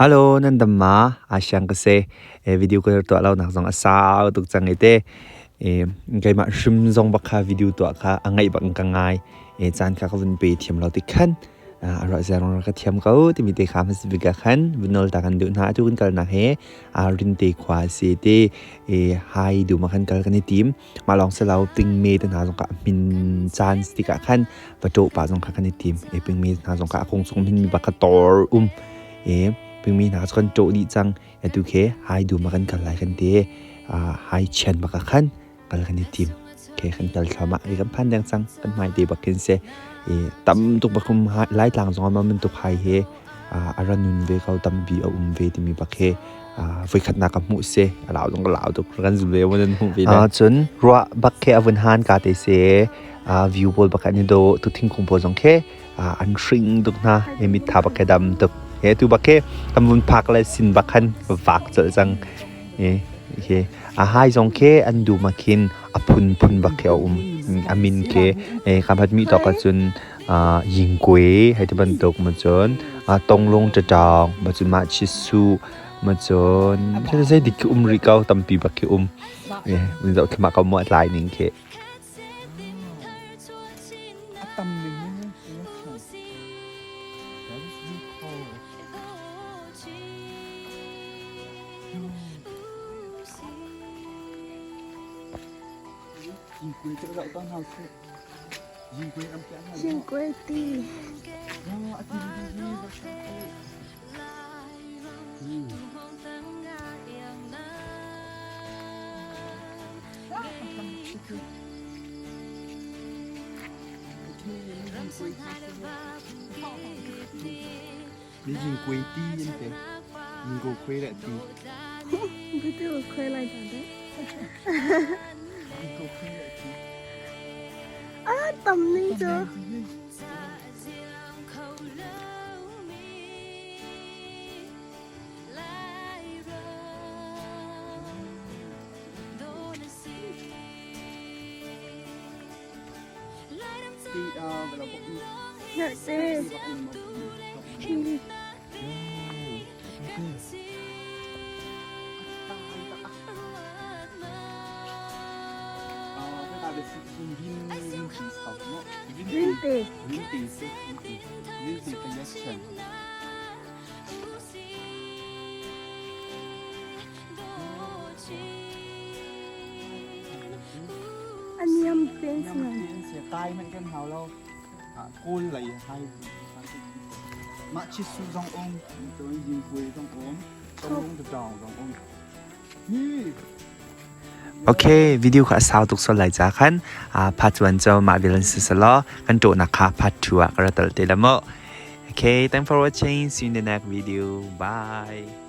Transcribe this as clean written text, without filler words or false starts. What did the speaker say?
ฮัลโหลนันดำมาอาชังก็เซวิดีโอก็ตัวเราหนักสองอาสาวตุกจังไอเต้ไงมาชิมซองบักค่ะวิดีโอตัวค่ะอังไงบักกังไงจานค่ะก็วันไปเทียมเราติดขันเราจะลองเราก็เทียมเขาที่มีเตะขามันสิบกันขันวินอลตากันดูนะทุกคนกันนะเฮรินเตะขวาเสียเตไฮดูมาขันกันในทีมมาลองเสลาปิงเมย์นะสงกะมินจานสติกะขันประโจป่าสงกะกันในทีมปิงเมย์นะสงกะคงสงมินมีบักกะตอร์เพิ่งมีนักสกุลโจดีจังดูเคให้ดูมากันกันหลายกันเดให้เชนมากันกันในทีมเคกันกันเข้ามากันพันแดงจังกันไม่ดีบักเกนเซตั้มตุกบักคุมไล่ต่างสองมันตุกไฮเฮอารันุนเวเขาตั้มบีเอาเวที่มีบักเฮไฟขัดนักมุเซเหล่าตรงเหล่าตุกกันสุดเลยวันนั้นหุ่นวีจนรัวบักเฮอวันฮันกาเตเซวิวบอลบักกันนี่โดตุทิ้งคงโพสองเคอันชิงตุกนะมิทาบักเฮดำตุกtu bakke tamun phak le sin bakhan vak chal jang he hai jong ke andu makin aphun bakke amin ke khabat mi to ka chun yingkwe hai te ban tok ma chon tonglong ta dang ma chun ma chisu ma chon se dik ri kau tampi bakke min dau thma ka mo lai ning ke Dinh quế cho dạo con hào sự Dinh quế âm kẽ hào Dinh quế tì Đó, tì đi vào sáng đi dinh quế tì như thế dinh quế quế lại tì Cái tiêu quế lại cả đấy tầm đi chưa dạ xe Vintage collection anh em tên gì sẽ tai mạnh căn hào lâu côn lấy hai mã chi su dòng ôm tôi dinh quế dòng ôm dòng ôm từ tròn dòng ômโอเควิดีโอข้าสาวตุกสลายจากขันพาร์ทวันเจ้ามาเวลันซิสลอกันโจนะคะพาร์ท2กระตัลเตละโมโอเค thanks for watching see you in the next video bye